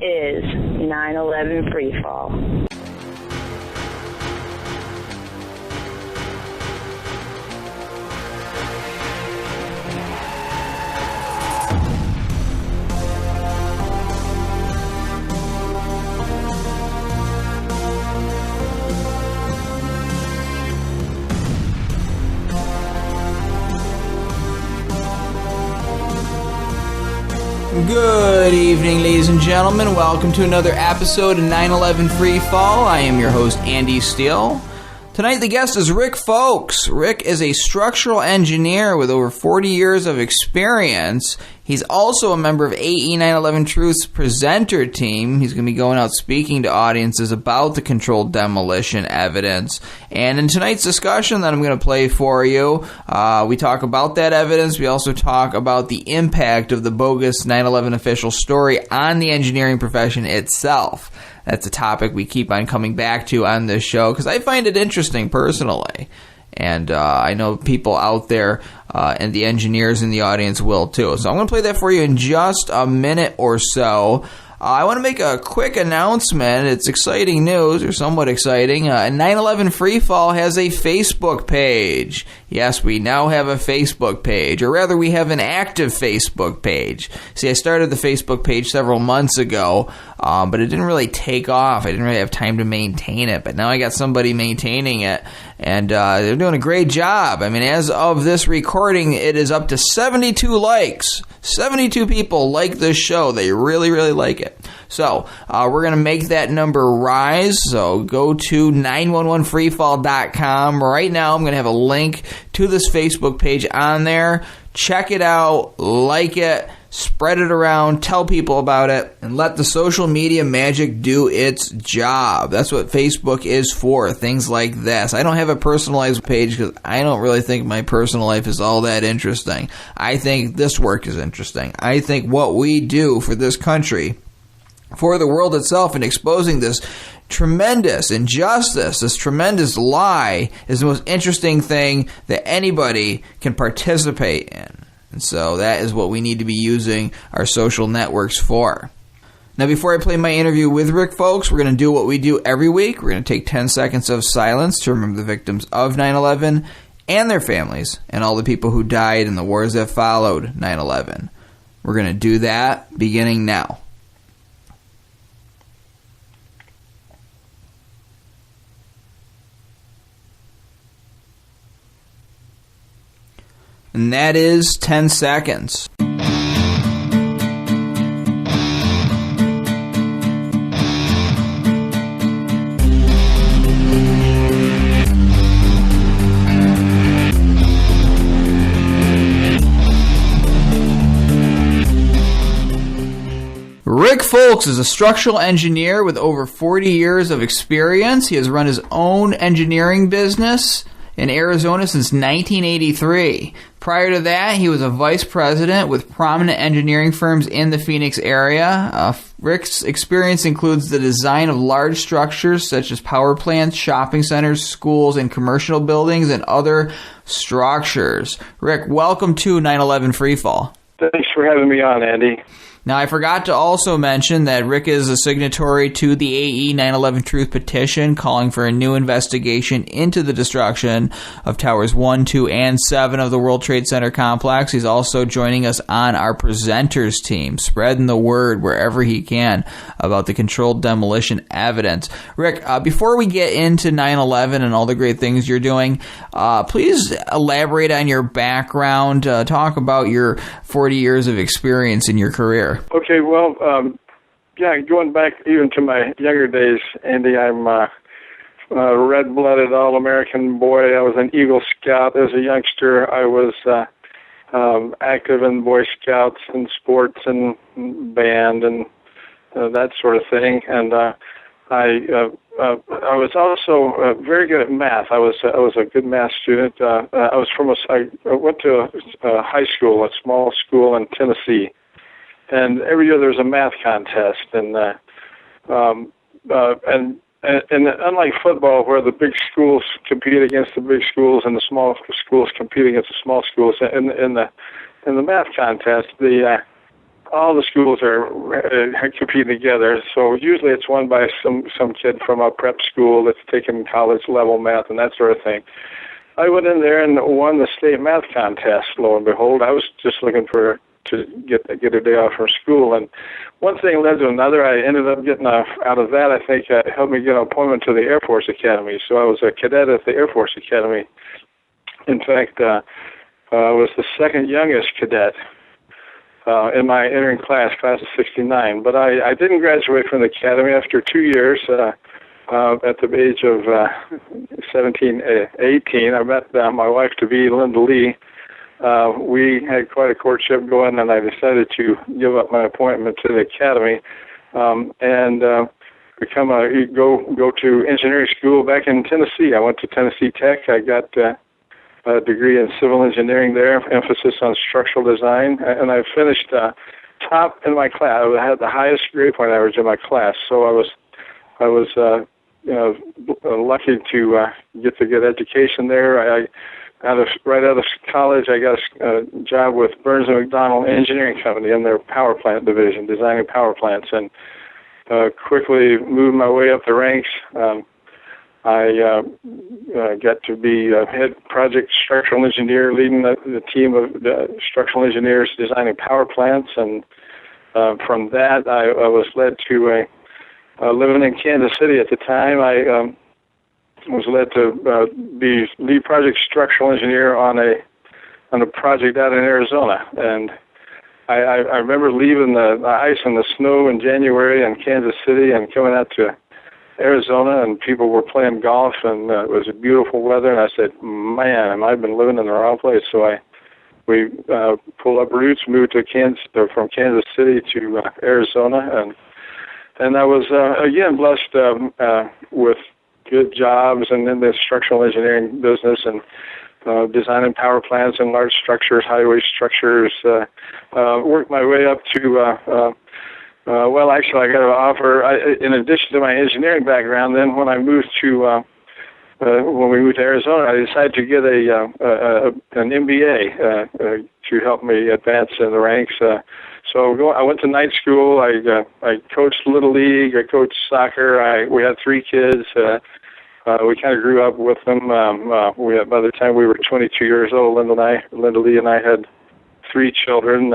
is 9/11 Freefall. Good evening, ladies and gentlemen. Welcome to another episode of 9/11 Freefall. I am your host, Andy Steele. Tonight, the guest is Rick Fowlkes. Rick is a structural engineer with over 40 years of experience. He's also a member of AE 9/11 Truth's presenter team. He's going to be going out speaking to audiences about the controlled demolition evidence. And in tonight's discussion that I'm going to play for you, we talk about that evidence. We also talk about the impact of the bogus 9/11 official story on the engineering profession itself. That's a topic we keep on coming back to on this show because I find it interesting personally. And I know people out there and the engineers in the audience will too. So I'm going to play that for you in just a minute or so. I want to make a quick announcement. It's exciting news, or somewhat exciting. 9/11 Freefall has a Facebook page. Yes, we now have a Facebook page, or rather we have an active Facebook page. See, I started the Facebook page several months ago, but it didn't really take off. I didn't really have time to maintain it, but now I got somebody maintaining it, and they're doing a great job. I mean, as of this recording, it is up to 72 likes. 72 people like this show. They really, really like it. So, we're going to make that number rise. So, go to 911freefall.com. Right now, I'm going to have a link to this Facebook page on there. Check it out. Like it. Spread it around. Tell people about it. And let the social media magic do its job. That's what Facebook is for. Things like this. I don't have a personalized page because I don't really think my personal life is all that interesting. I think this work is interesting. I think what we do for this country, for the world itself, in exposing this tremendous injustice, this tremendous lie, is the most interesting thing that anybody can participate in. And so that is what we need to be using our social networks for. Now, before I play my interview with Rick Fowlkes, we're going to do what we do every week. We're going to take 10 seconds of silence to remember the victims of 9/11 and their families and all the people who died in the wars that followed 9/11. We're going to do that beginning now. And that is 10 seconds. Rick Fowlkes is a structural engineer with over 40 years of experience. He has run his own engineering business in Arizona since 1983. Prior to that, he was a vice president with prominent engineering firms in the Phoenix area. Rick's experience includes the design of large structures such as power plants, shopping centers, schools, and commercial buildings, and other structures. Rick, welcome to 9/11 Freefall. Thanks for having me on, Andy. Now, I forgot to also mention that Rick is a signatory to the AE 9/11 Truth petition calling for a new investigation into the destruction of Towers 1, 2, and 7 of the World Trade Center complex. He's also joining us on our presenters team, spreading the word wherever he can about the controlled demolition evidence. Rick, before we get into 9/11 and all the great things you're doing, please elaborate on your background, talk about your 40 years of experience in your career. Okay, well, going back even to my younger days, Andy, I'm a red-blooded all-American boy. I was an Eagle Scout as a youngster. I was active in Boy Scouts and sports and band and that sort of thing. And I was also very good at math. I was a good math student. I went to a high school, a small school in Tennessee. And every year there was a math contest, and unlike football, where the big schools compete against the big schools and the small schools compete against the small schools, in the math contest, the all the schools are competing together. So usually it's won by some kid from a prep school that's taking college level math and that sort of thing. I went in there and won the state math contest. Lo and behold, I was just looking to get a day off from school, and one thing led to another. I ended up getting out of that. I think helped me get an appointment to the Air Force Academy. So I was a cadet at the Air Force Academy. In fact, I was the second youngest cadet in my entering class of 69. But I didn't graduate from the academy after 2 years. At the age of 17, 18, I met my wife-to-be, Linda Lee. We had quite a courtship going, and I decided to give up my appointment to the academy and go to engineering school back in Tennessee. I went to Tennessee Tech. I got a degree in civil engineering there, emphasis on structural design, and I finished top in my class. I had the highest grade point average in my class, so I was lucky to get a good education there. Right out of college, I got a job with Burns & McDonnell Engineering Company in their power plant division, designing power plants, and quickly moved my way up the ranks. I got to be head project structural engineer, leading the team of structural engineers designing power plants, and from that, I was led to living in Kansas City at the time. I was led to be lead project structural engineer on a project out in Arizona, and I remember leaving the ice and the snow in January in Kansas City and coming out to Arizona, and people were playing golf, and it was beautiful weather, and I said, man, I've been living in the wrong place. So we pulled up roots, moved to from Kansas City to Arizona, and I was again blessed with good jobs and in the structural engineering business, and designing power plants and large structures, highway structures. Worked my way up to well, actually, I got an offer. In addition to my engineering background, then when I moved to when we moved to Arizona, I decided to get an MBA to help me advance in the ranks. So I went to night school. I coached Little League. I coached soccer. We had 3 kids. We kind of grew up with them. By the time we were 22 years old, Linda Lee and I had 3 children.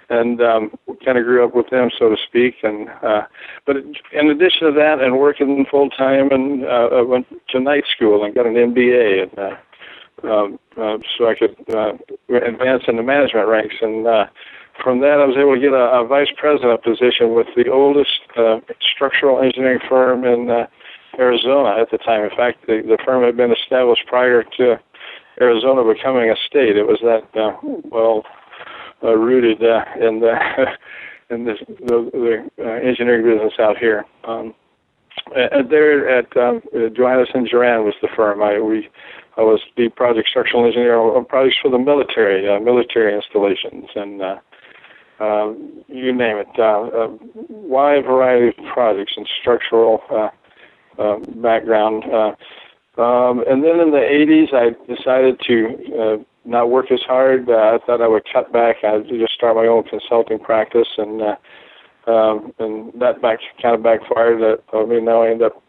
And kind of grew up with them, so to speak. And but in addition to that, and working full time, and I went to night school and got an MBA, and so I could advance in the management ranks. And from that, I was able to get a vice president position with the oldest structural engineering firm in Arizona at the time. In fact, the firm had been established prior to Arizona becoming a state. It was that rooted in the engineering business out here. There at Johannes and Duran was the firm. I was the project structural engineer on projects for the military installations, and you name it, a wide variety of projects and structural background. And then in the 80s, I decided to not work as hard. I thought I would cut back. I'd just start my own consulting practice, and that kind of backfired. Now I end up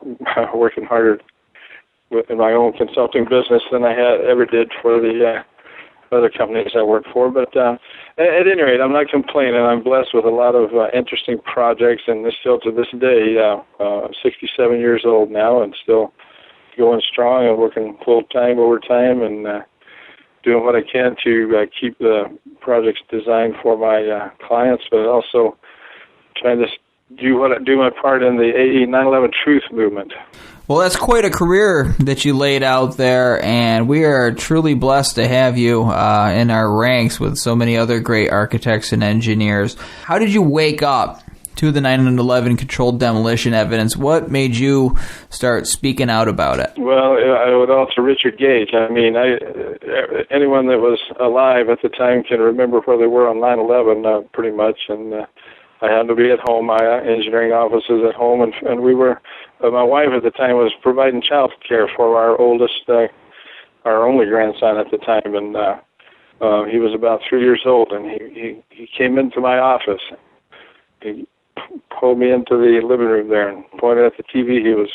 working harder in my own consulting business than I ever did for the other companies I worked for. But at any rate, I'm not complaining. I'm blessed with a lot of interesting projects, and still to this day, I'm 67 years old now, and still going strong and working full-time, overtime, and doing what I can to keep the projects designed for my clients, but also trying to do my part in the AE 9/11 Truth movement. Well, that's quite a career that you laid out there, and we are truly blessed to have you in our ranks with so many other great architects and engineers. How did you wake up to the 9/11 controlled demolition evidence? What made you start speaking out about it? Well, I would also Richard Gage. I mean, anyone that was alive at the time can remember where they were on 9/11 pretty much, and I happened to be at home. My engineering office is at home, and we were, my wife at the time was providing child care for our oldest, our only grandson at the time, and He was about 3 years old, and he came into my office. He pulled me into the living room there and pointed at the TV. He was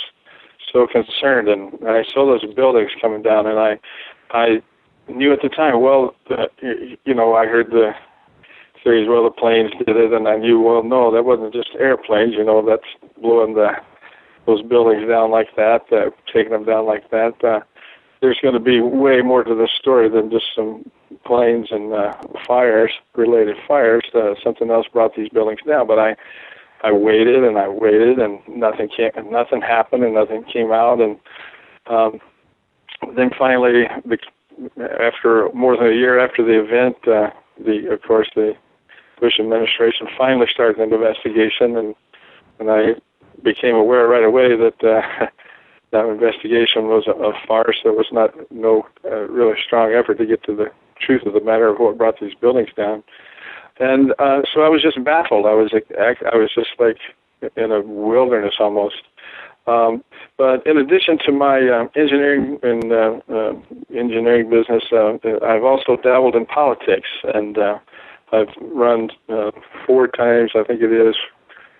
so concerned, and I saw those buildings coming down, and I knew at the time, well, I heard the theories, well, the planes did it, and I knew, well, no, that wasn't just airplanes, that's blowing those buildings down like that, taking them down like that. There's going to be way more to this story than just some planes and related fires. Something else brought these buildings down, but I waited and I waited, and nothing happened, and nothing came out, and then finally, after more than a year after the event, of course the Bush administration finally started an investigation, and I became aware right away that that investigation was a farce. There was no really strong effort to get to the truth of the matter of what brought these buildings down. And so I was just baffled. I was just like in a wilderness almost. But in addition to my engineering business, I've also dabbled in politics, and I've run 4 times, I think it is,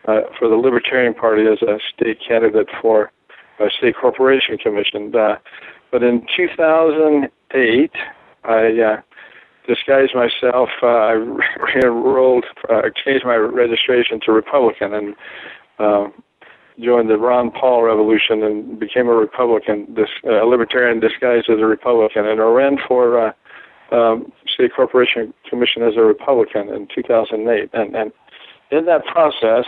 for the Libertarian Party as a state candidate for a state corporation commission. But in 2008, I disguised myself. I changed my registration to Republican, and joined the Ron Paul revolution and became a Republican, a Libertarian disguised as a Republican, and I ran for State Corporation Commission as a Republican in 2008. And in that process,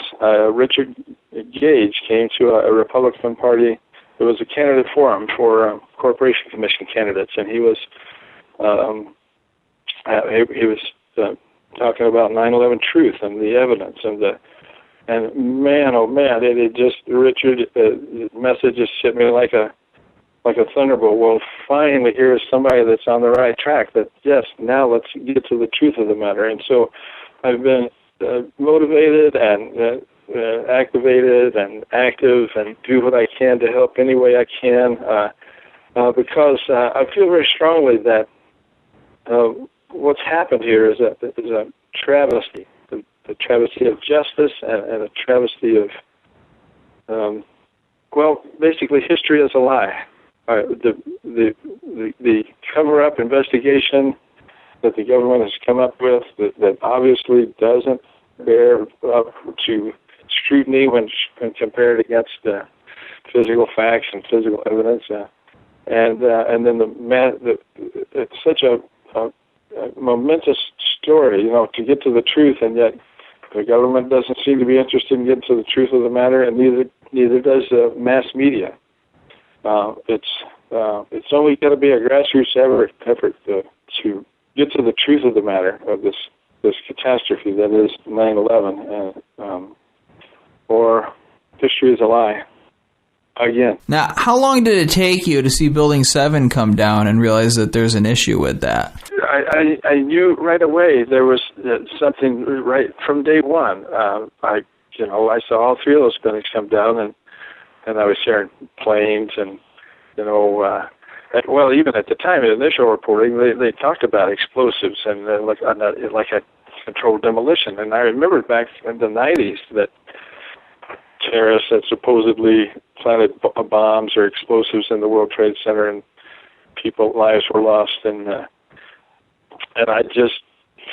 Richard Gage came to a Republican Party. It was a candidate forum for Corporation Commission candidates, and he was talking about 9/11 truth and the evidence and man, oh man, Richard's message just hit me like a thunderbolt. Well, finally, here is somebody that's on the right track. That yes, now let's get to the truth of the matter. And so, I've been motivated and activated and active and do what I can to help any way I can because I feel very strongly that what's happened here is a travesty. A travesty of justice and a travesty of, basically history is a lie. The cover-up investigation that the government has come up with that obviously doesn't bear up to scrutiny when compared against physical facts and physical evidence, and then it's such a momentous story, to get to the truth, and yet the government doesn't seem to be interested in getting to the truth of the matter, and neither does mass media. It's only got to be a grassroots effort to get to the truth of the matter of this catastrophe that is 9/11, or history is a lie. Again. Now, how long did it take you to see Building 7 come down and realize that there's an issue with that? I knew right away there was something right from day one. I saw all 3 of those buildings come down, and I was hearing planes, and even at the time in initial reporting, they talked about explosives and like a controlled demolition. And I remember back in the 90s that terrorists had supposedly planted bombs or explosives in the World Trade Center, and lives were lost, and I just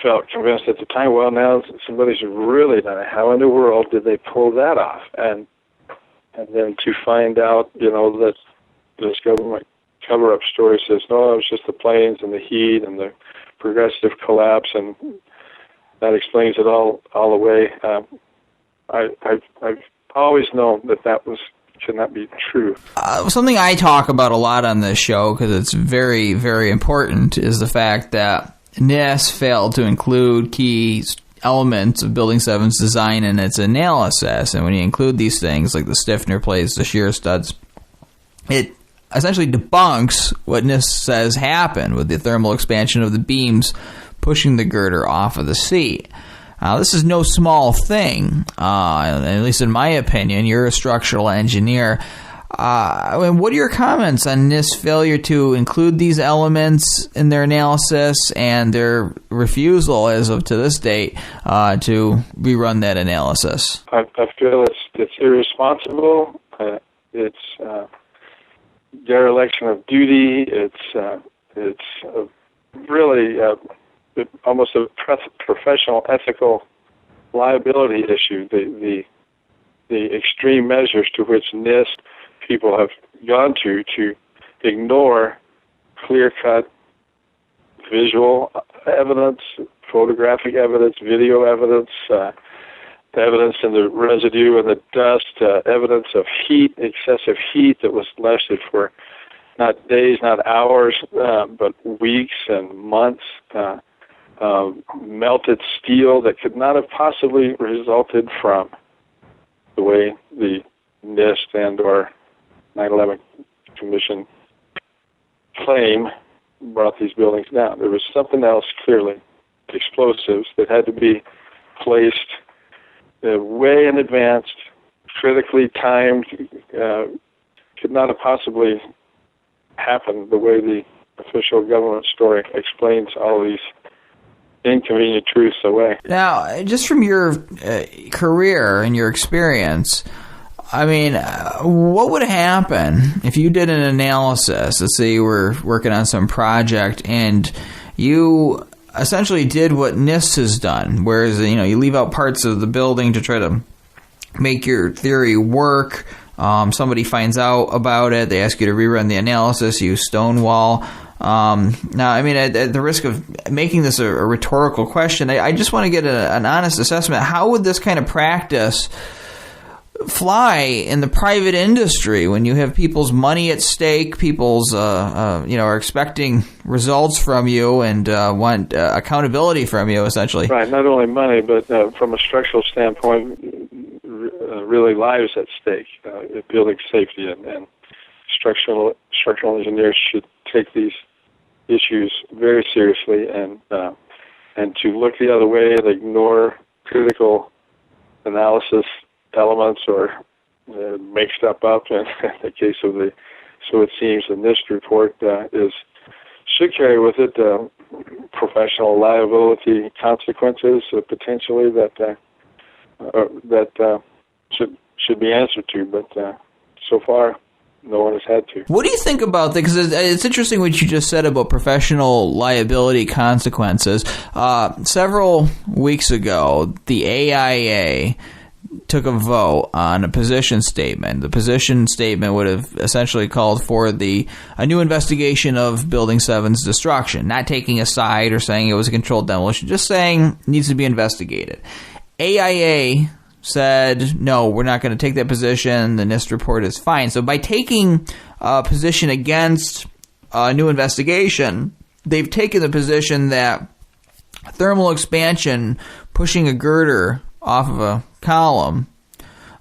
felt convinced at the time, well, now somebody's really done it. How in the world did they pull that off? And then to find out, that this government cover-up story says, no, it was just the planes and the heat and the progressive collapse, and that explains it all away. I've always known that should not be true. Something I talk about a lot on this show, because it's very, very important, is the fact that NIST failed to include key elements of Building 7's design in its analysis. And when you include these things, like the stiffener plates, the shear studs, it essentially debunks what NIST says happened with the thermal expansion of the beams pushing the girder off of the seat. This is no small thing, at least in my opinion. You're a structural engineer. What are your comments on NIST's failure to include these elements in their analysis and their refusal, as of to this date, to rerun that analysis? I feel it's irresponsible. It's dereliction of duty. It's really almost a professional ethical liability issue. The extreme measures to which NIST people have gone to ignore clear-cut visual evidence, photographic evidence, video evidence, evidence in the residue and the dust, evidence of heat, excessive heat that was lasted for not days, not hours, but weeks and months, melted steel that could not have possibly resulted from the way the NIST and or 9/11 Commission claim brought these buildings down. There was something else, clearly, explosives that had to be placed way in advance, critically timed, could not have possibly happened the way the official government story explains all these inconvenient truths away. Now, just from your career and your experience, I mean, what would happen if you did an analysis? Let's say you were working on some project and you essentially did what NIST has done, whereas you leave out parts of the building to try to make your theory work. Somebody finds out about it. They ask you to rerun the analysis. You stonewall. Now, I mean, at the risk of making this a rhetorical question, I just want to get an honest assessment. How would this kind of practice fly in the private industry when you have people's money at stake, people's are expecting results from you and want accountability from you, essentially? Right. Not only money, but from a structural standpoint, really lives at stake. Building safety and structural engineers should take these issues very seriously and to look the other way and ignore critical analysis elements or make stuff up in the case of the, so it seems, the NIST report should carry with it professional liability consequences potentially that should be answered to, but so far no one has had to. What do you think about that? Because it's interesting what you just said about professional liability consequences. Several weeks ago, the AIA took a vote on a position statement. The position statement would have essentially called for a new investigation of Building 7's destruction, not taking a side or saying it was a controlled demolition, just saying it needs to be investigated. AIA said, no, we're not going to take that position. The NIST report is fine. So by taking a position against a new investigation, they've taken the position that thermal expansion, pushing a girder off of a column,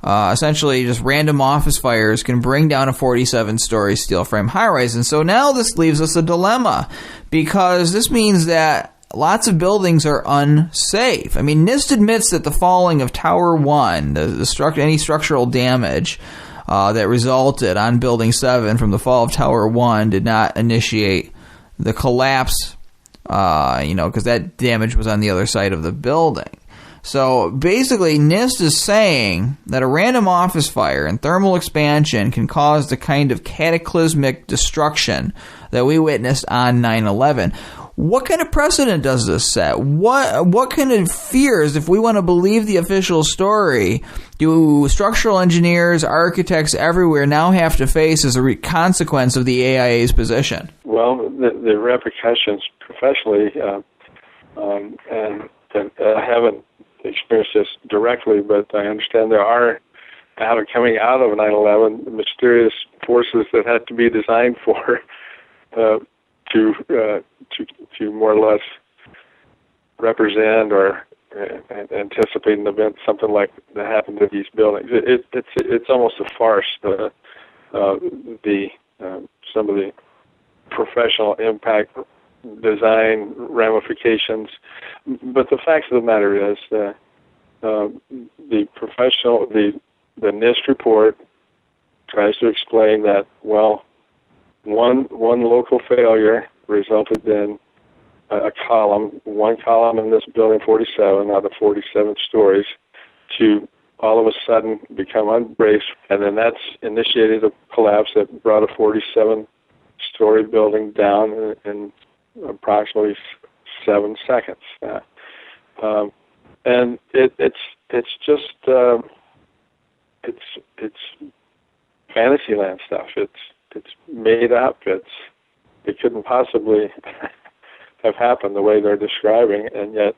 essentially just random office fires, can bring down a 47-story steel frame high-rise. And so now this leaves us a dilemma, because this means that lots of buildings are unsafe. I mean, NIST admits that the falling of Tower 1, any structural damage that resulted on Building 7 from the fall of Tower 1 did not initiate the collapse, because that damage was on the other side of the building. So basically, NIST is saying that a random office fire and thermal expansion can cause the kind of cataclysmic destruction that we witnessed on 9/11. What kind of precedent does this set? What kind of fears, if we want to believe the official story, do structural engineers, architects everywhere now have to face as a consequence of the AIA's position? Well, the repercussions professionally, and I haven't experienced this directly, but I understand there are coming out of 9/11 mysterious forces that had to be designed for to more or less represent or anticipate an event, something like that happened to these buildings. It's almost a farce. Some of the professional impact, design ramifications, but the facts of the matter is the NIST report tries to explain that, well, one local failure resulted in one column in this building 47 out of 47 stories to all of a sudden become unbraced, and then that's initiated a collapse that brought a 47-story building down in approximately 7 seconds. And it's just it's fantasyland stuff. It's made up. It couldn't possibly have happened the way they're describing, and yet,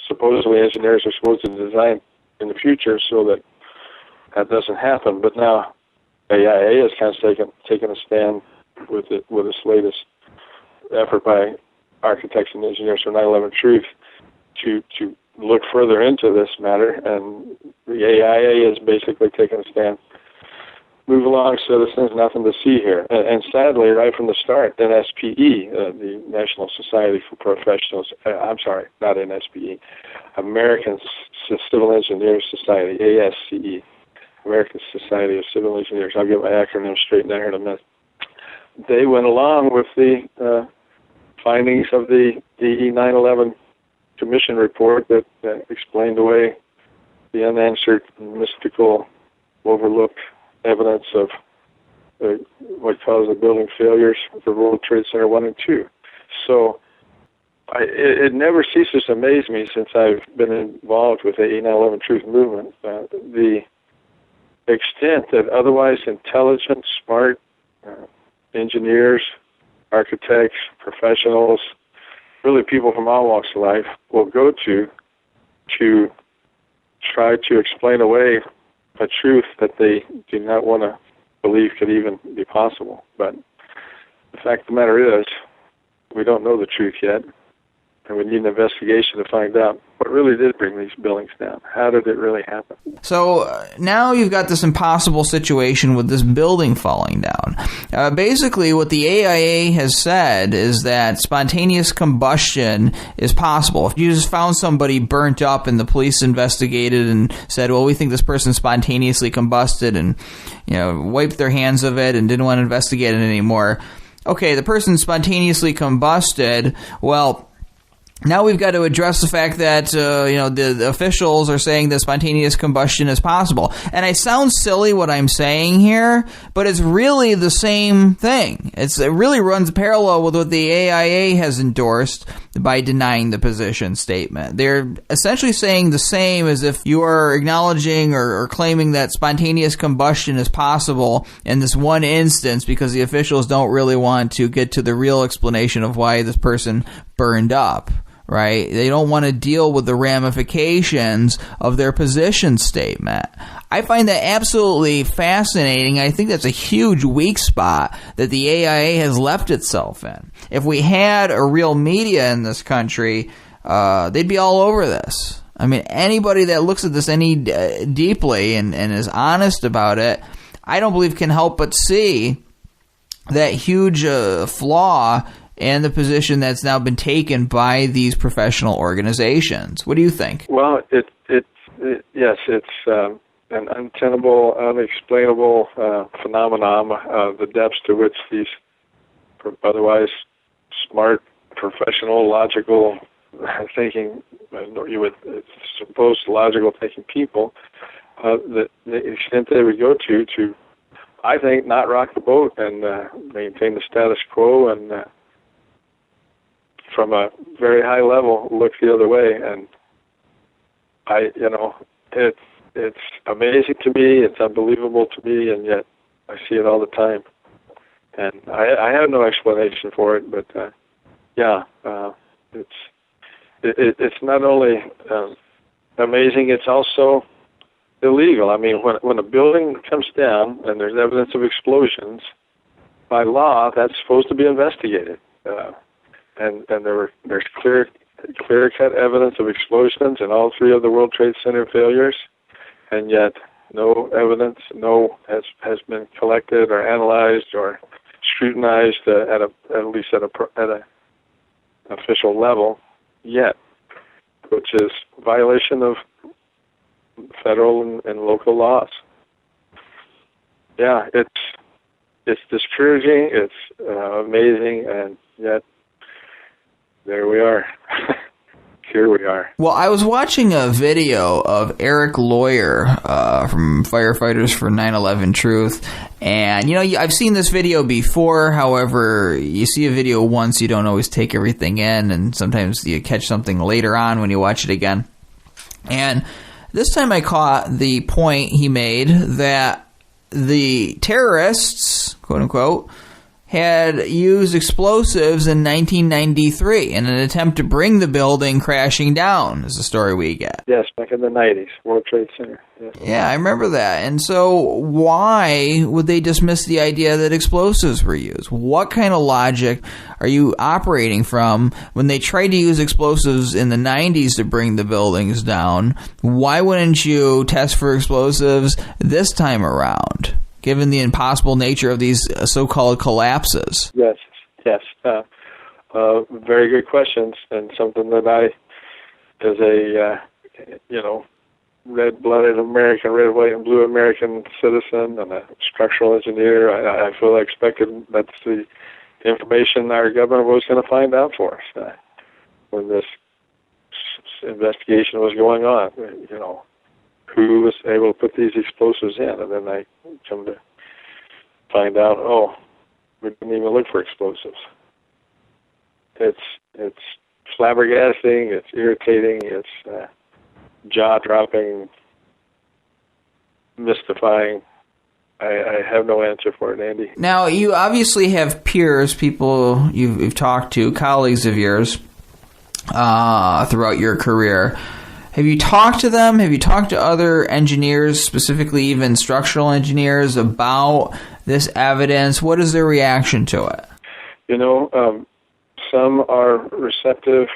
supposedly engineers are supposed to design in the future so that that doesn't happen. But now AIA has kind of taken a stand with its latest effort by architects and engineers for 9/11 Truth to look further into this matter, and the AIA has basically taken a stand. Move along, citizens, nothing to see here. And sadly, right from the start, NSPE, the National Society for Professionals, not NSPE, American Civil Engineers Society, ASCE, American Society of Civil Engineers. I'll get my acronym straight in there in a minute. They went along with the findings of the 9/11 Commission report that explained away the unanswered, mystical, overlooked evidence of what caused the building failures for World Trade Center 1 and 2. So it never ceases to amaze me since I've been involved with the 9/11 Truth movement, the extent that otherwise intelligent, smart engineers, architects, professionals, really people from all walks of life will go to try to explain away a truth that they do not want to believe could even be possible. But the fact of the matter is, we don't know the truth yet, and we need an investigation to find out what really did bring these buildings down. How did it really happen? So now you've got this impossible situation with this building falling down. Basically, what the AIA has said is that spontaneous combustion is possible. If you just found somebody burnt up and the police investigated and said, well, we think this person spontaneously combusted and, wiped their hands of it and didn't want to investigate it anymore. Okay, the person spontaneously combusted. Well, now we've got to address the fact that, the officials are saying that spontaneous combustion is possible. And it sounds silly what I'm saying here, but it's really the same thing. It really runs parallel with what the AIA has endorsed by denying the position statement. They're essentially saying the same as if you are acknowledging or claiming that spontaneous combustion is possible in this one instance because the officials don't really want to get to the real explanation of why this person burned up. Right? They don't want to deal with the ramifications of their position statement. I find that absolutely fascinating. I think that's a huge weak spot that the AIA has left itself in. If we had a real media in this country, they'd be all over this. I mean, anybody that looks at this any deeply and is honest about it, I don't believe can help but see that huge flaw and the position that's now been taken by these professional organizations. What do you think? Well, it's an untenable, unexplainable phenomenon. The depths to which these otherwise smart, professional, logical thinking, supposed logical thinking people, the extent they would go to, I think, not rock the boat and maintain the status quo and from a very high level, look the other way, and it's amazing to me, it's unbelievable to me, and yet I see it all the time, and I have no explanation for it. But it's not only amazing, it's also illegal. I mean, when a building comes down and there's evidence of explosions, by law, that's supposed to be investigated. And there's clear-cut evidence of explosions in all three of the World Trade Center failures, and yet no evidence, has been collected or analyzed or scrutinized at least at an official level yet, which is violation of federal and local laws. yeah, it's discouraging, it's amazing, and yet there we are. Here we are. Well, I was watching a video of Eric Lawyer from Firefighters for 9/11 Truth, and I've seen this video before. However, you see a video once, you don't always take everything in, and sometimes you catch something later on when you watch it again. And this time I caught the point he made that the terrorists, quote unquote, had used explosives in 1993 in an attempt to bring the building crashing down, is the story we get. Yes, back in the 90s, World Trade Center. Yes. Yeah, I remember that. And so why would they dismiss the idea that explosives were used? What kind of logic are you operating from when they tried to use explosives in the 90s to bring the buildings down? Why wouldn't you test for explosives this time around, given the impossible nature of these so-called collapses? Yes. Very good questions, and something that I, as a, red-blooded American, red, white, and blue American citizen and a structural engineer, I fully expected that's the information our government was going to find out for us when this investigation was going on. Who was able to put these explosives in, and then I come to find out, we didn't even look for explosives. It's flabbergasting, it's irritating, it's jaw-dropping, mystifying. I have no answer for it, Andy. Now, you obviously have peers, people you've talked to, colleagues of yours throughout your career. Have you talked to them? Have you talked to other engineers, specifically even structural engineers, about this evidence? What is their reaction to it? Some are receptive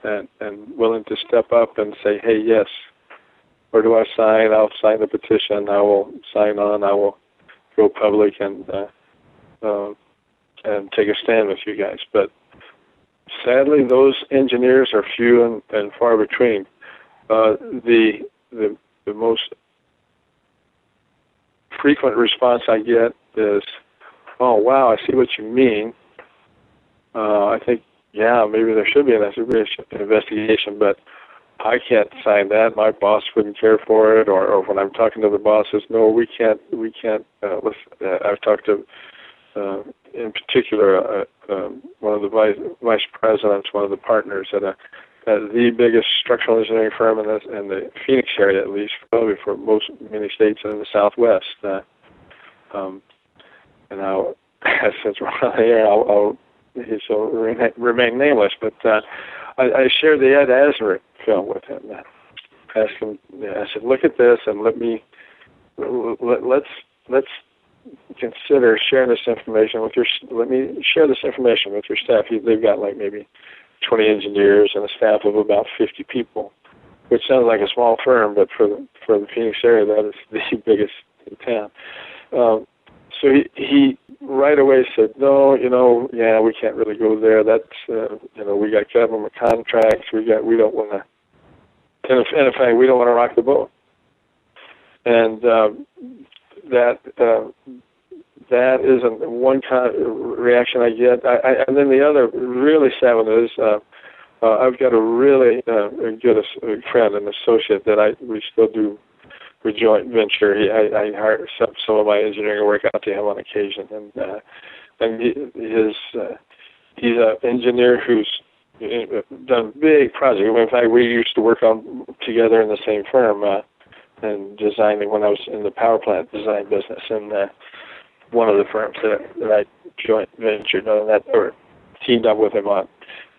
and willing to step up and say, hey, yes, where do I sign? I'll sign the petition. I will sign on. I will go public and take a stand with you guys. But sadly, those engineers are few and far between. The most frequent response I get is, "Oh, wow, I see what you mean. I think, yeah, maybe there should be an investigation, but I can't sign that. My boss wouldn't care for it." Or when I'm talking to the bosses, "No, we can't. I've talked to, in particular, one of the vice presidents, one of the partners at the biggest structural engineering firm in the Phoenix area, at least, probably for many states in the Southwest. And now, since we're on the air, he'll remain nameless. But I shared the Ed Asner film with him. Asked him, I said, "Look at this, and let's consider sharing this information with your. Let me share this information with your staff." They've got like maybe 20 engineers and a staff of about 50 people, which sounds like a small firm, but for the Phoenix area, that is the biggest in town. So he right away said, "No, we can't really go there. That's, we got government contracts. We don't want to. And in fact, we don't want to rock the boat." And that isn't one kind of reaction I get. And then the other really sad one is I've got a really good friend, an associate that we still do a joint venture. I hire some of my engineering work out to him on occasion, and he's an engineer who's done big projects. In fact, we used to work on together in the same firm and designing when I was in the power plant design business, and one of the firms that I joint ventured on or teamed up with him on.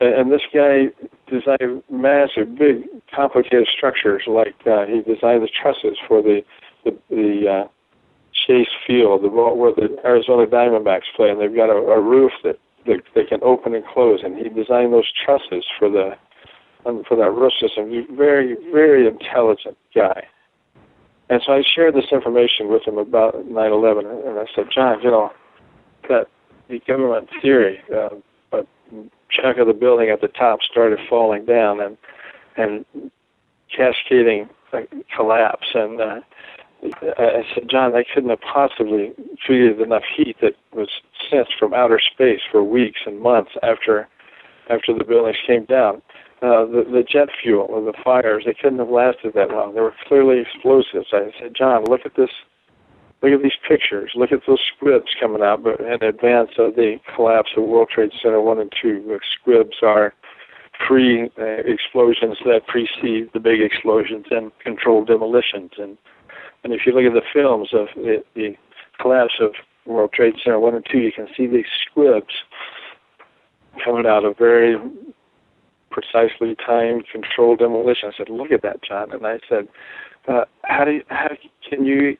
And this guy designed massive, big, complicated structures. Like he designed the trusses for the Chase Field, where the Arizona Diamondbacks play, and they've got a roof that they can open and close. And he designed those trusses for that roof system. He's a very, very intelligent guy. And so I shared this information with him about 9/11, and I said, "John, that the government theory, a chunk of the building at the top started falling down and cascading collapse, and I said, John, they couldn't have possibly created enough heat that was sensed from outer space for weeks and months after the buildings came down. The jet fuel or the fires, they couldn't have lasted that long. They were clearly explosives. I said, John, look at this. Look at these pictures. Look at those squibs coming out in advance of the collapse of World Trade Center 1 and 2. The squibs are explosions that precede the big explosions and controlled demolitions. And if you look at the films of the collapse of World Trade Center 1 and 2, you can see these squibs coming out of very precisely timed, controlled demolition. I said, look at that, John. And I said, how can you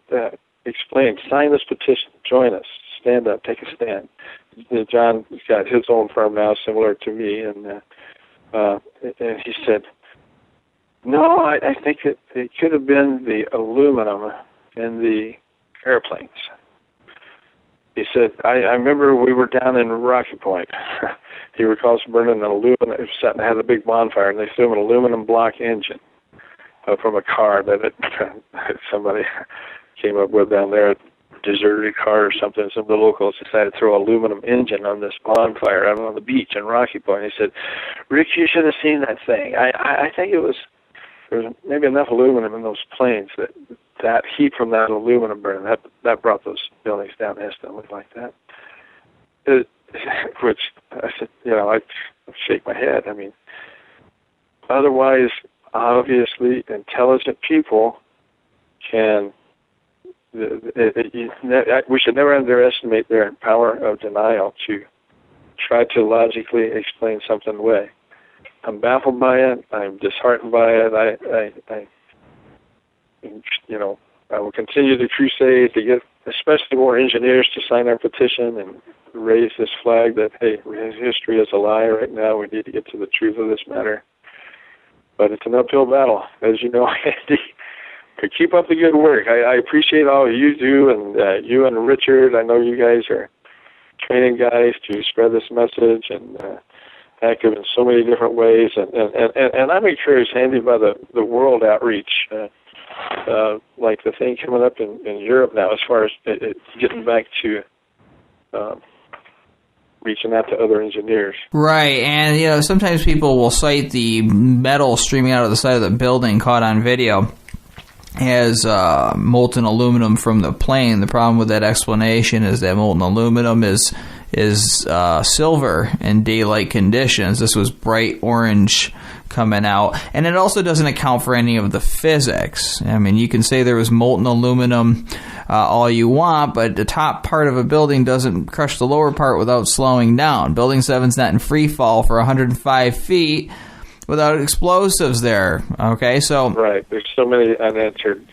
explain? Sign this petition. Join us. Stand up. Take a stand. John's got his own firm now, similar to me, and he said, no, I think it could have been the aluminum in the airplanes. He said, I remember we were down in Rocky Point. He recalls burning an aluminum, had a big bonfire, and they threw an aluminum block engine from a car that somebody came up with down there, a deserted car or something. Some of the locals decided to throw an aluminum engine on this bonfire out on the beach in Rocky Point. He said, Rick, you should have seen that thing. I think there was maybe enough aluminum in those planes that heat from that aluminum burn, that brought those buildings down instantly like that. Which I said, I shake my head. I mean, otherwise, obviously, intelligent people can. We should never underestimate their power of denial to try to logically explain something away. I'm baffled by it. I'm disheartened by it. I will continue to crusade to get especially more engineers to sign our petition and raise this flag that, hey, history is a lie right now. We need to get to the truth of this matter. But it's an uphill battle, as you know, Andy. Keep up the good work. I appreciate all you do, and you and Richard. I know you guys are training guys to spread this message and active in so many different ways. And I'm encouraged, Andy, by the world outreach, like the thing coming up in Europe now, as far as getting back to reaching out to other engineers. Right, and sometimes people will cite the metal streaming out of the side of the building caught on video as molten aluminum from the plane. The problem with that explanation is that molten aluminum is silver in daylight conditions. This was bright orange coming out, and it also doesn't account for any of the physics. I mean, you can say there was molten aluminum all you want, but the top part of a building doesn't crush the lower part without slowing down. Building 7's not in free fall for 105 feet without explosives there. Okay, so right, there's so many unanswered,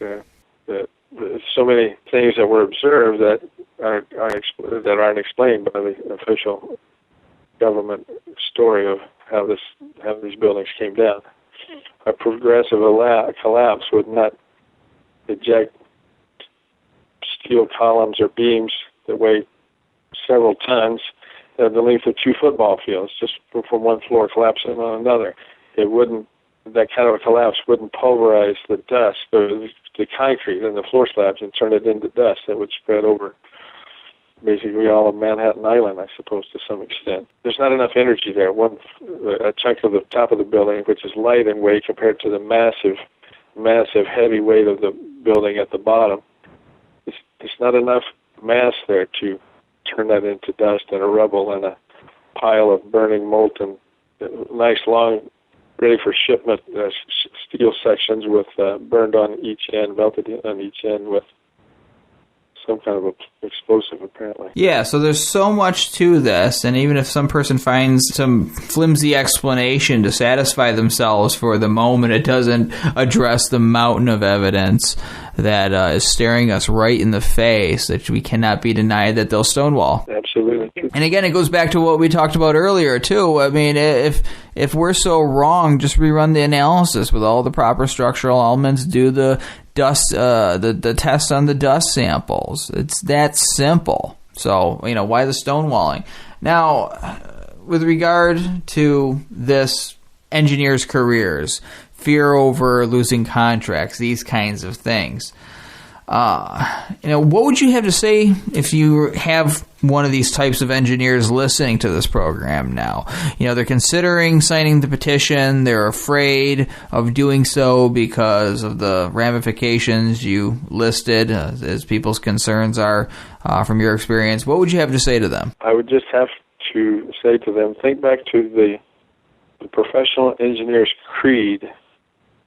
so many things that were observed that aren't explained by the official government story of how these buildings came down. A progressive collapse would not eject steel columns or beams that weigh several tons at the length of 2 football fields, just from one floor collapsing on another. That kind of a collapse wouldn't pulverize the dust, or the concrete and the floor slabs, and turn it into dust that would spread over basically all of Manhattan Island, I suppose, to some extent. There's not enough energy there. A chunk of the top of the building, which is light in weight compared to the massive heavy weight of the building at the bottom, there's not enough mass there to turn that into dust and a rubble and a pile of burning molten, nice long, ready for shipment steel sections with burned on each end, melted on each end with some kind of explosive, apparently. Yeah, so there's so much to this, and even if some person finds some flimsy explanation to satisfy themselves for the moment, it doesn't address the mountain of evidence that is staring us right in the face, that we cannot be denied that they'll stonewall. Absolutely. And again, it goes back to what we talked about earlier, too. I mean, if we're so wrong, just rerun the analysis with all the proper structural elements, do the dust, the test on the dust samples. It's that simple. So, why the stonewalling? Now, with regard to this engineers' careers, fear over losing contracts, these kinds of things, What would you have to say if you have one of these types of engineers listening to this program now? They're considering signing the petition. They're afraid of doing so because of the ramifications you listed as people's concerns are from your experience. What would you have to say to them? I would just have to say to them, think back to the professional engineer's creed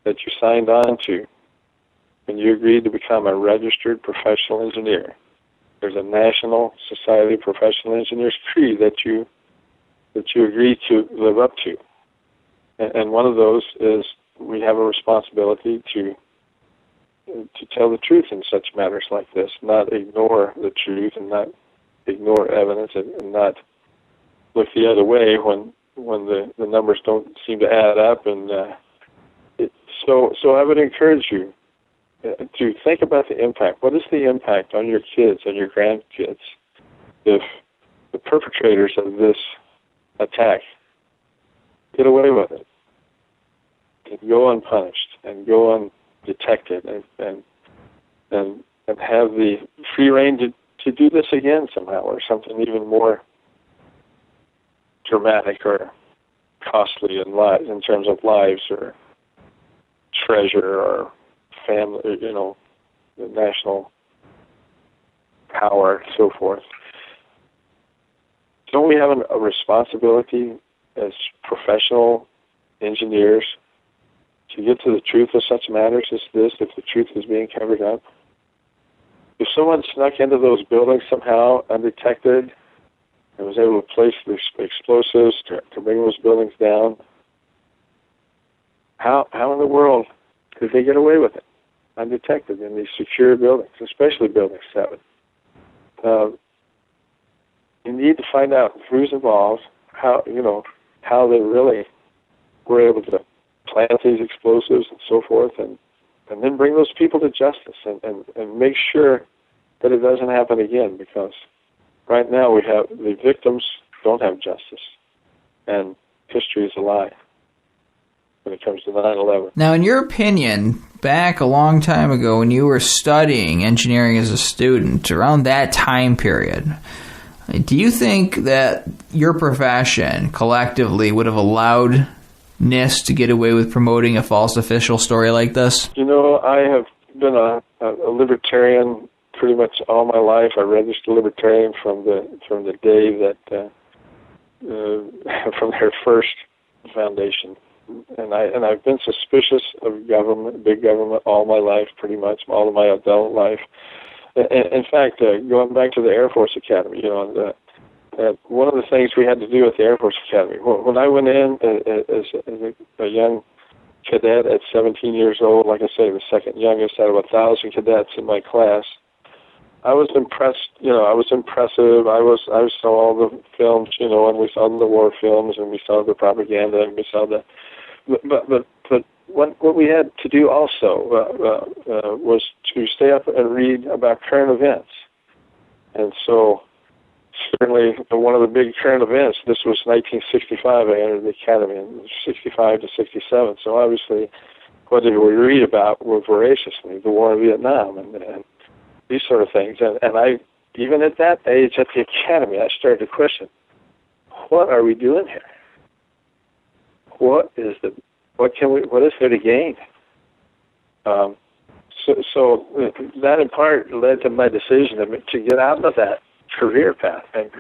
that you signed on to when you agreed to become a registered professional engineer. There's a National Society of Professional Engineers creed that you agreed to live up to. And one of those is we have a responsibility to tell the truth in such matters like this, not ignore the truth and not ignore evidence and not look the other way when the numbers don't seem to add up. And so I would encourage you to think about the impact. What is the impact on your kids and your grandkids if the perpetrators of this attack get away with it and go unpunished and go undetected and have the free rein to do this again somehow, or something even more dramatic or costly in terms of lives or treasure or family, the national power, and so forth. Don't we have a responsibility as professional engineers to get to the truth of such matters as this, if the truth is being covered up? If someone snuck into those buildings somehow undetected and was able to place the explosives to bring those buildings down, how in the world could they get away with it undetected in these secure buildings, especially Building 7? You need to find out who's involved, how they really were able to plant these explosives and so forth, and then bring those people to justice and make sure that it doesn't happen again, because right now we have the victims don't have justice, and history is a lie when it comes to 9/11. Now, in your opinion, back a long time ago when you were studying engineering as a student, around that time period, do you think that your profession collectively would have allowed NIST to get away with promoting a false official story like this? I have been a libertarian pretty much all my life. I registered libertarian from the day that from their first foundation. And I've been suspicious of government, big government, all my life, pretty much all of my adult life. In fact, going back to the Air Force Academy, one of the things we had to do at the Air Force Academy, when I went in as a young cadet at 17 years old, like I say, the second youngest out of 1,000 cadets in my class, I was impressed. I was impressive. I saw all the films, and we saw the war films, and we saw the propaganda, and we saw the. But what we had to do also was to stay up and read about current events, and so certainly one of the big current events. This was 1965. I entered the academy in 65 to 67. So obviously, what did we read about were voraciously the war in Vietnam and these sort of things. And I, even at that age at the academy, I started to question, what are we doing here? What is there to gain? So that in part led to my decision to get out of that career path and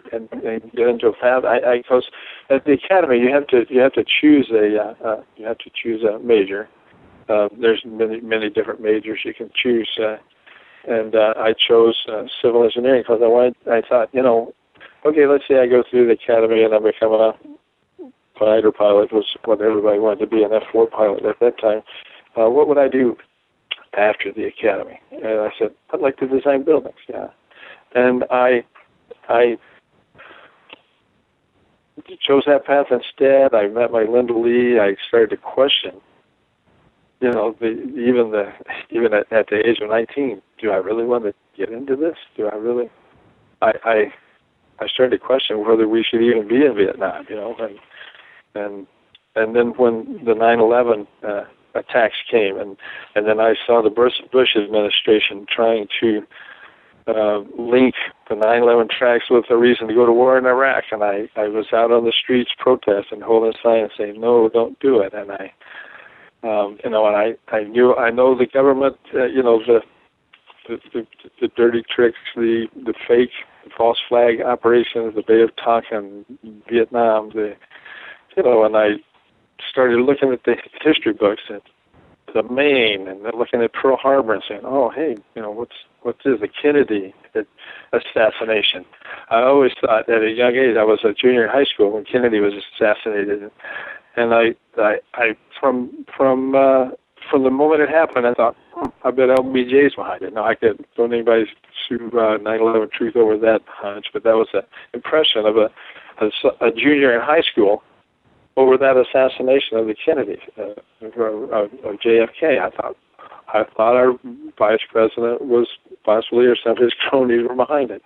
get into a path. Because at the academy you have to choose a major. There's many different majors you can choose. And I chose civil engineering because I thought, okay, let's say I go through the academy and I become a fighter pilot, was what everybody wanted to be, an F-4 pilot at that time. What would I do after the academy? And I said, I'd like to design buildings, yeah. And I chose that path instead. I met my Linda Lee. I started to question, even at the age of 19, do I really want to get into this? Do I really? I started to question whether we should even be in Vietnam, and then when the 9/11 attacks came, and then I saw the Bush administration trying to link the 9/11 tracks with a reason to go to war in Iraq, and I was out on the streets protesting, holding signs saying, "No, don't do it." And I know the government, the dirty tricks, the fake, the false flag operations, the Bay of Tonkin, Vietnam, and I started looking at the history books at the Maine, and then looking at Pearl Harbor and saying, "Oh, hey, what's this, the Kennedy assassination?" I always thought at a young age, I was a junior in high school when Kennedy was assassinated, and I from the moment it happened, I thought, I bet LBJ's behind it. Now, don't anybody sue 9/11 Truth over that hunch, but that was an impression of a junior in high school over that assassination of the Kennedy, of JFK. I thought our vice president was possibly, or some of his cronies were behind it.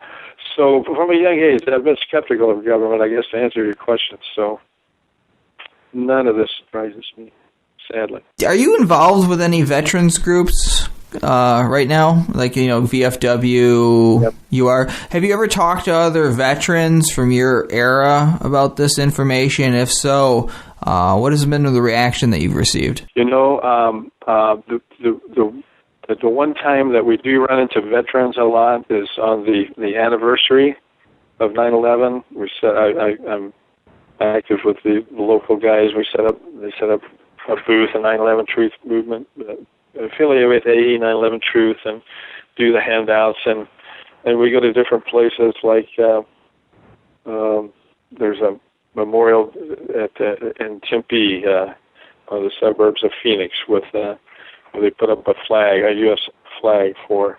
So from a young age, I've been skeptical of government, I guess, to answer your question. So none of this surprises me, sadly. Are you involved with any veterans groups right now? Like, VFW, yep. You are. Have you ever talked to other veterans from your era about this information? If so, what has been the reaction that you've received? The one time that we do run into veterans a lot is on the anniversary of 9/11. I'm active with the local guys. They set up a booth, a 9/11 Truth movement, affiliated with AE 9/11 Truth, and do the handouts, and we go to different places like there's a memorial in Tempe, one of the suburbs of Phoenix, where they put up a flag, a U.S. flag for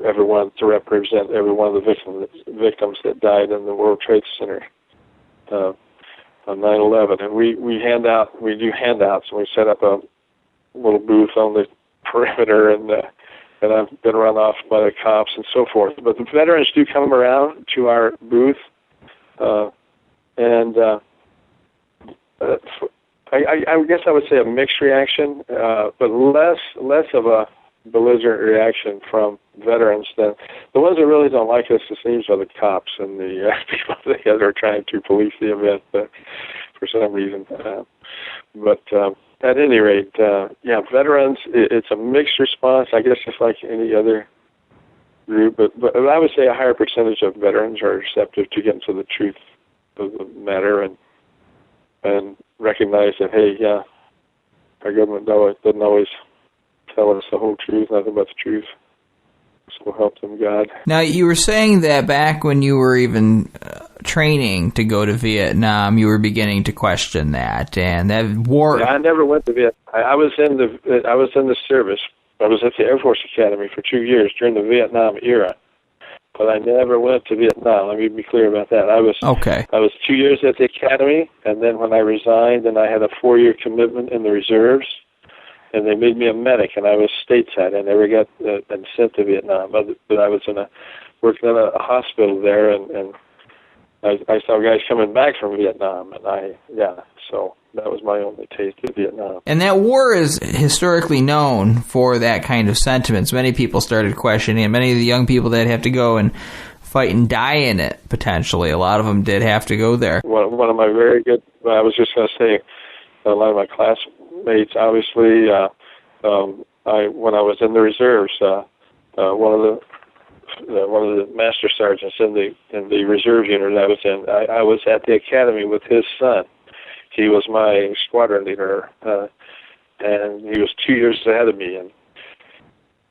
everyone to represent every one of the victims that died in the World Trade Center on 9/11, and we do handouts, and we set up a little booth on the perimeter, and I've been run off by the cops and so forth. But the veterans do come around to our booth, and I guess I would say a mixed reaction, but less of a belligerent reaction from veterans than the ones that really don't like us. It seems are the cops and the people that are trying to police the event for some reason. But at any rate, veterans, it's a mixed response, I guess, just like any other group. But I would say a higher percentage of veterans are receptive to getting to the truth of the matter and recognize that, hey, our government doesn't always tell us the whole truth, nothing but the truth. So help them God. Now, you were saying that back when you were even training to go to Vietnam, you were beginning to question that, and that war. Yeah, I never went to Vietnam. I was in the service. I was at the Air Force Academy for 2 years during the Vietnam era, but I never went to Vietnam. Let me be clear about that. I was 2 years at the academy, and then when I resigned, and I had a 4-year commitment in the reserves, and they made me a medic, and I was stateside. I never got sent to Vietnam, but I was working in a hospital there, and I saw guys coming back from Vietnam, and so that was my only taste of Vietnam. And that war is historically known for that kind of sentiments. Many people started questioning it. Many of the young people that have to go and fight and die in it, potentially. A lot of them did have to go there. One of my very good, I was just going to say, a lot of my classmates, obviously, when I was in the reserves, one of the master sergeants in the reserve unit I was in, I was at the academy with his son. He was my squadron leader, and he was 2 years ahead of me, and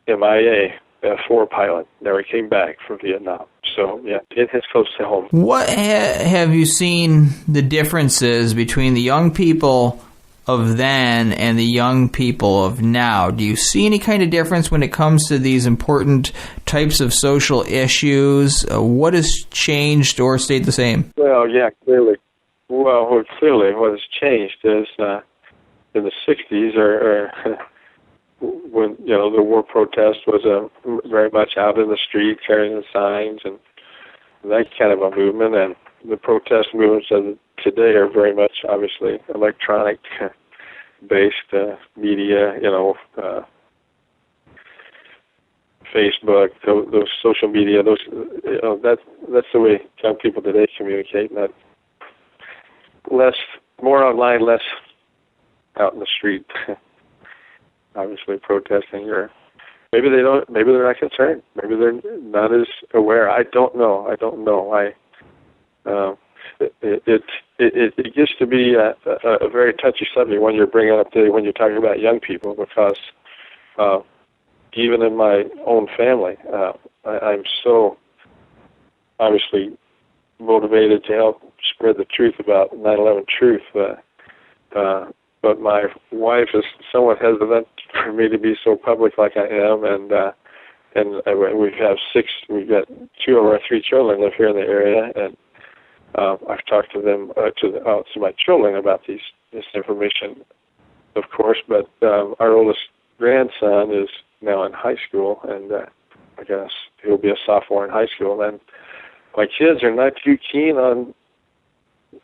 MIA, F-4 pilot, never came back from Vietnam. So, yeah, it hits close to home. What have you seen the differences between the young people of then and the young people of now? Do you see any kind of difference when it comes to these important types of social issues? What has changed or stayed the same? Well, yeah, clearly. Well, clearly what has changed is in the 60s, or when the war protest was very much out in the street, carrying the signs and that kind of a movement, and the protest movements of today are very much obviously electronic media, Facebook, those social media, that's the way young people today communicate. Not more online, less out in the street. Obviously protesting, or maybe they don't. Maybe they're not concerned. Maybe they're not as aware. I don't know. It gets to be a very touchy subject when you're bringing up when you're talking about young people, because even in my own family, I'm so obviously motivated to help spread the truth about 9/11 truth. But my wife is somewhat hesitant for me to be so public like I am, and we've got 2 of our 3 children live here in the area, and I've talked to them to my children about this information, of course. But our oldest grandson is now in high school, and I guess he'll be a sophomore in high school. And my kids are not too keen on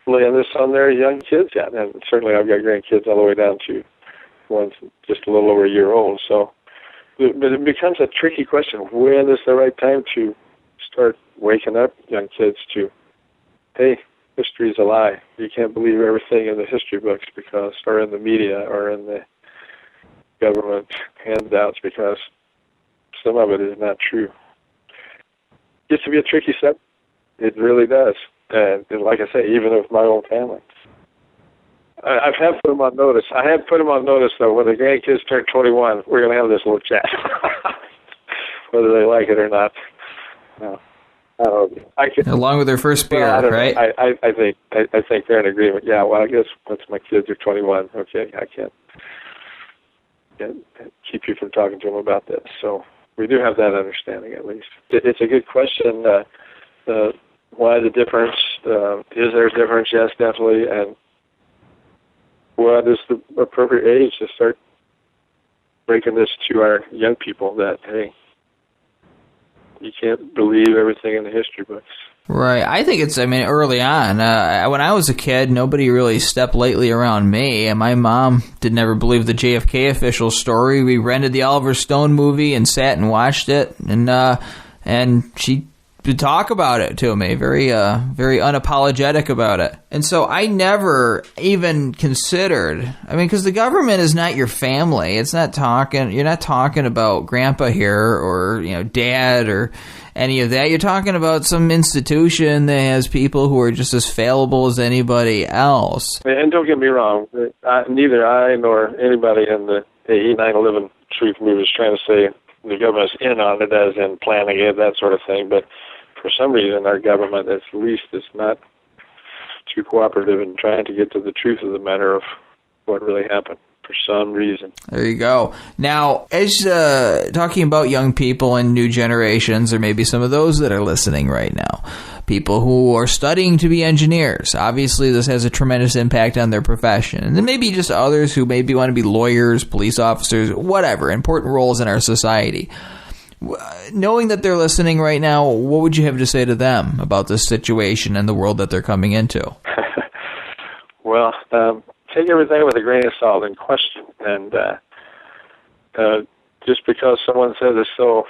laying this on their young kids yet, and certainly I've got grandkids all the way down to one's just a little over a year old. So it becomes a tricky question. When is the right time to start waking up young kids to, hey, history's a lie. You can't believe everything in the history books or in the media or in the government handouts, because some of it is not true. It gets to be a tricky subject. It really does. And like I say, even with my own family. I have put them on notice. Though, when the grandkids turn 21, we're going to have this little chat, whether they like it or not. No, I don't know. Along with their first beer, right? I think they're in agreement. Yeah. Well, I guess once my kids are 21, okay, I can't keep you from talking to them about this. So we do have that understanding, at least. It's a good question. Why the difference? Is there a difference? Yes, definitely. And what is the appropriate age to start breaking this to our young people that, hey, you can't believe everything in the history books? Right. I think early on, when I was a kid, nobody really stepped lightly around me. And my mom did never believe the JFK official story. We rented the Oliver Stone movie and sat and watched it. And she to talk about it to me, very unapologetic about it. And so I never even considered, because the government is not your family. You're not talking about grandpa here or, dad or any of that. You're talking about some institution that has people who are just as fallible as anybody else. And don't get me wrong, neither I nor anybody in the 9/11 truth movement is trying to say the government's in on it, as in planning it, that sort of thing. But for some reason, our government, at least, is not too cooperative in trying to get to the truth of the matter of what really happened, for some reason. There you go. Now, as talking about young people and new generations, or maybe some of those that are listening right now, people who are studying to be engineers, obviously this has a tremendous impact on their profession. And then maybe just others who maybe want to be lawyers, police officers, whatever, important roles in our society. Knowing that they're listening right now, what would you have to say to them about this situation and the world that they're coming into? Well, take everything with a grain of salt and question. And just because someone says it's so,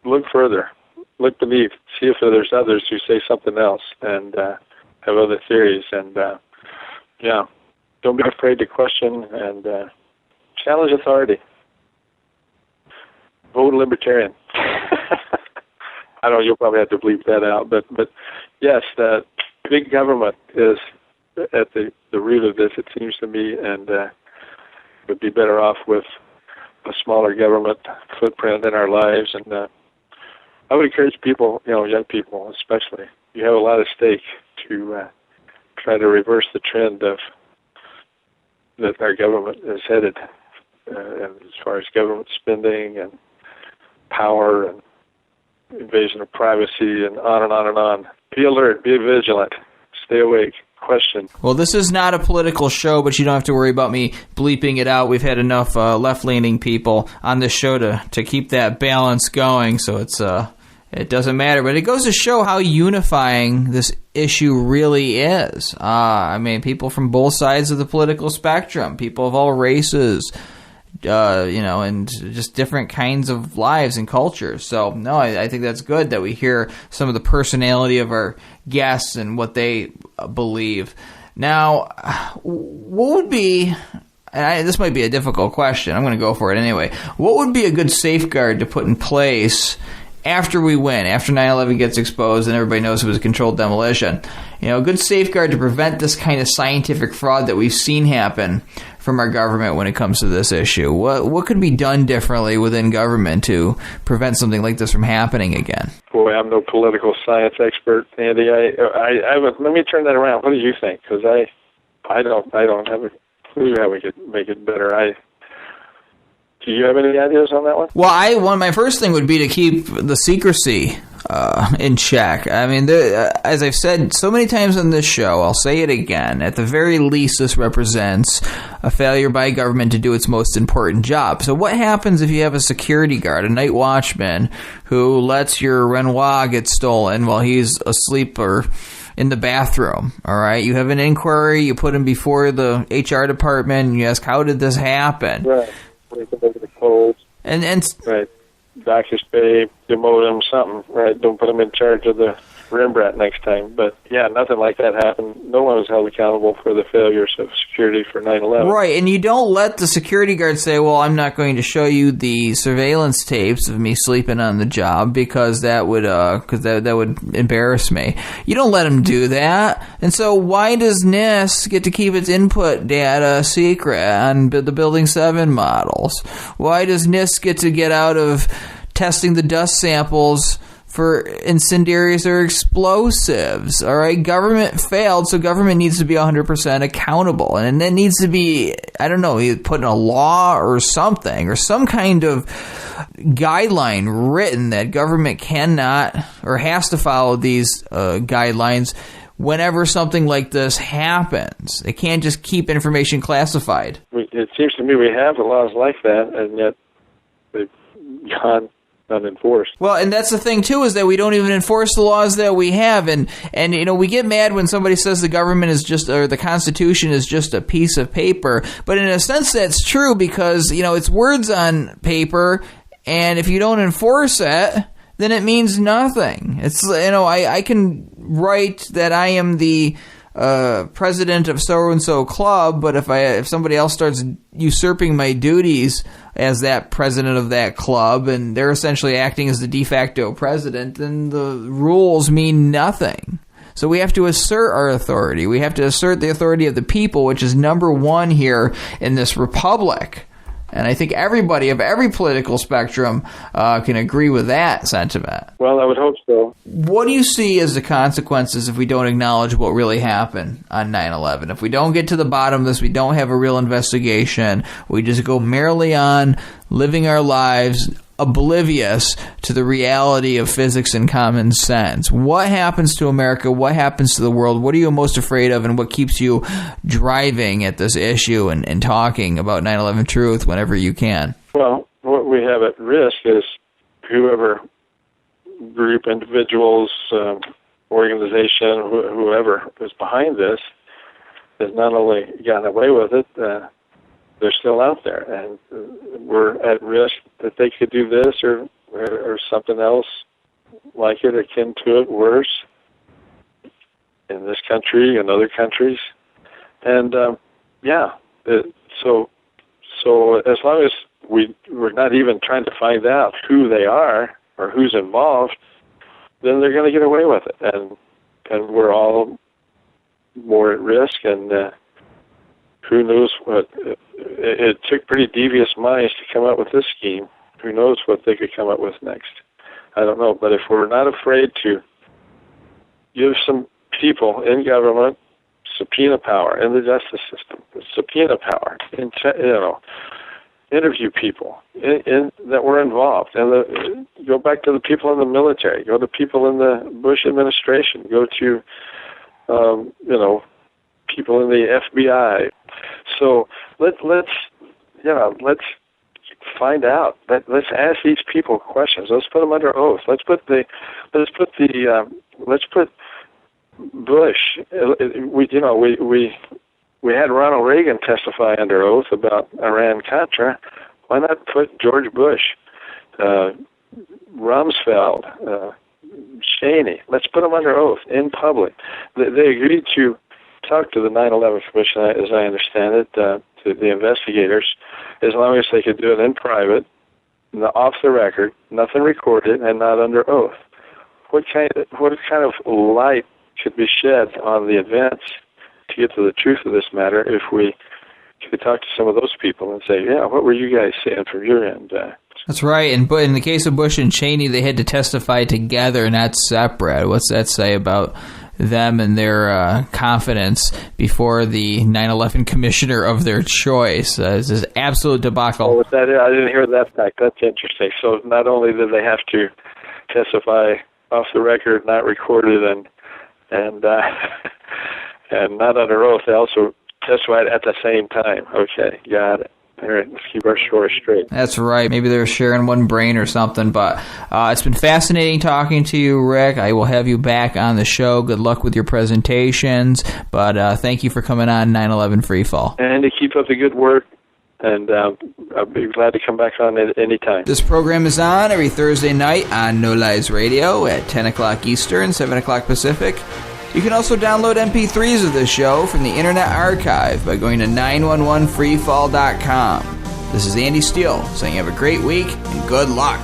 look further. Look beneath. See if there's others who say something else and have other theories. And, don't be afraid to question and challenge authority. Vote Libertarian. I know you'll probably have to bleep that out, but yes, big government is at the root of this, it seems to me, and would be better off with a smaller government footprint in our lives. And I would encourage people, young people especially, you have a lot at stake to try to reverse the trend of that our government is headed, and as far as government spending and power and invasion of privacy and on and on and on. Be alert, be vigilant, stay awake, question. Well, this is not a political show, but you don't have to worry about me bleeping it out. We've had enough left-leaning people on this show to keep that balance going, so it's it doesn't matter. But it goes to show how unifying this issue really is. I mean, people from both sides of the political spectrum, people of all races, and just different kinds of lives and cultures. So, no, I think that's good that we hear some of the personality of our guests and what they believe. Now, what would be... this might be a difficult question. I'm going to go for it anyway. What would be a good safeguard to put in place after we win, after 9/11 gets exposed and everybody knows it was a controlled demolition? A good safeguard to prevent this kind of scientific fraud that we've seen happen from our government when it comes to this issue. What could be done differently within government to prevent something like this from happening again? Boy, I'm no political science expert, Andy. Let me turn that around. What do you think? Because I don't have a clue how we could make it better. Do you have any ideas on that one? Well, my first thing would be to keep the secrecy in check. I mean, as I've said so many times on this show, I'll say it again. At the very least, this represents a failure by government to do its most important job. So what happens if you have a security guard, a night watchman, who lets your Renoir get stolen while he's asleep or in the bathroom? All right, you have an inquiry, you put him before the HR department, and you ask, how did this happen? Right. We can look at the codes. And right. Doctor's pay, demote him, something. Right. Don't put him in charge of the Rembrandt next time. But yeah, nothing like that happened. No one was held accountable for the failures of security for 9/11. Right, and you don't let the security guard say, well, I'm not going to show you the surveillance tapes of me sleeping on the job because that would embarrass me. You don't let him do that. And so why does NIST get to keep its input data secret on the Building 7 models? Why does NIST get out of testing the dust samples for incendiaries or explosives? All right, government failed, so government needs to be 100% accountable, and it needs to be, I don't know, put in a law or something, or some kind of guideline written that government cannot or has to follow these guidelines whenever something like this happens. They can't just keep information classified. It seems to me we have laws like that, and yet they've gone unenforced. Well, and that's the thing too, is that we don't even enforce the laws that we have, and we get mad when somebody says the government is just, or the Constitution is just a piece of paper. But in a sense, that's true, because it's words on paper, and if you don't enforce it, then it means nothing. It's I can write that I am the president of so-and-so club, but if somebody else starts usurping my duties as that president of that club, and they're essentially acting as the de facto president, then the rules mean nothing. So we have to assert our authority. We have to assert the authority of the people, which is number one here in this republic. And I think everybody of every political spectrum can agree with that sentiment. Well, I would hope so. What do you see as the consequences if we don't acknowledge what really happened on 9/11? If we don't get to the bottom of this, we don't have a real investigation, we just go merely on living our lives oblivious to the reality of physics and common sense. What happens to America? What happens to the world? What are you most afraid of, and what keeps you driving at this issue and talking about 9/11 truth whenever you can? Well, what we have at risk is whoever group, individuals, organization, whoever is behind this has not only gotten away with it, they're still out there, and we're at risk that they could do this or something else like it, akin to it, worse in this country and other countries. And so as long as we're not even trying to find out who they are or who's involved, then they're going to get away with it, and we're all more at risk. And who knows what? It took pretty devious minds to come up with this scheme. Who knows what they could come up with next? I don't know. But if we're not afraid to give some people in government subpoena power, in the justice system, subpoena power, interview people that were involved, and go back to the people in the military, go to people in the Bush administration, go to people in the FBI. So let's find out. Let's ask these people questions. Let's put them under oath. Let's put Bush. We had Ronald Reagan testify under oath about Iran-Contra. Why not put George Bush, Rumsfeld, Cheney? Let's put them under oath in public. They agreed to talk to the 9/11 Commission, as I understand it, to the investigators, as long as they could do it in private, off the record, nothing recorded, and not under oath. What kind of light could be shed on the events to get to the truth of this matter if we could talk to some of those people and say, yeah, what were you guys saying from your end? That's right. And in the case of Bush and Cheney, they had to testify together, not separate. What's that say about them and their confidence before the 9/11 commissioner of their choice? It's an absolute debacle. Oh, I didn't hear that fact. That's interesting. So not only did they have to testify off the record, not recorded, and not under oath, they also testified at the same time. Okay, got it. All right, let's keep our story straight. That's right. Maybe they were sharing one brain or something, but it's been fascinating talking to you, Rick. I will have you back on the show. Good luck with your presentations, but thank you for coming on 9/11 Freefall. And to keep up the good work, and I'll be glad to come back on at any time. This program is on every Thursday night on No Lies Radio at 10 o'clock Eastern, 7 o'clock Pacific. You can also download MP3s of this show from the Internet Archive by going to 911freefall.com. This is Andy Steele saying have a great week and good luck.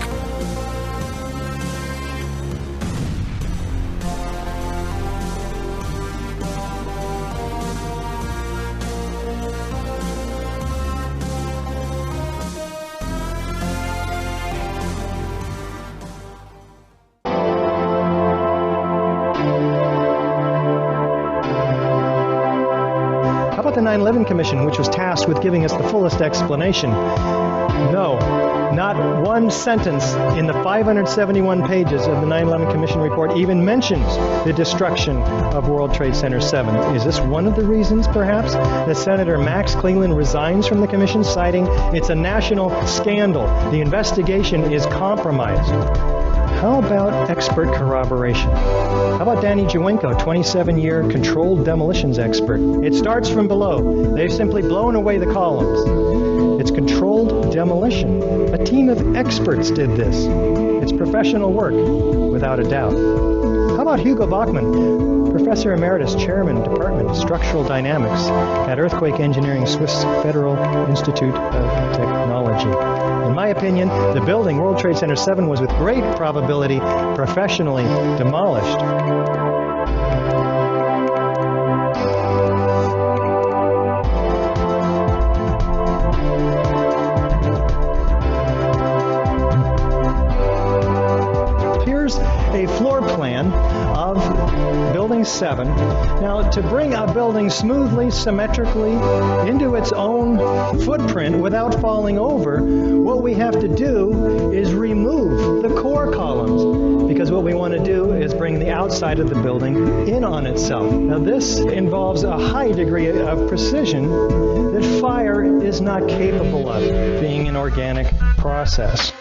The 9/11 Commission, which was tasked with giving us the fullest explanation. No, not one sentence in the 571 pages of the 9/11 Commission report even mentions the destruction of World Trade Center 7. Is this one of the reasons, perhaps, that Senator Max Cleland resigns from the commission, citing it's a national scandal? The investigation is compromised. How about expert corroboration? How about Danny Jawenko, 27-year controlled demolitions expert? It starts from below. They've simply blown away the columns. It's controlled demolition. A team of experts did this. It's professional work, without a doubt. How about Hugo Bachmann, Professor Emeritus, Chairman, Department of Structural Dynamics at Earthquake Engineering, Swiss Federal Institute of Technology? In my opinion, the building, World Trade Center 7, was with great probability professionally demolished. Here's a floor plan of Building 7. Now, to bring a building smoothly, symmetrically into its own footprint without falling over, what we have to do is remove the core columns, because what we want to do is bring the outside of the building in on itself. Now, this involves a high degree of precision that fire is not capable of, being an organic process.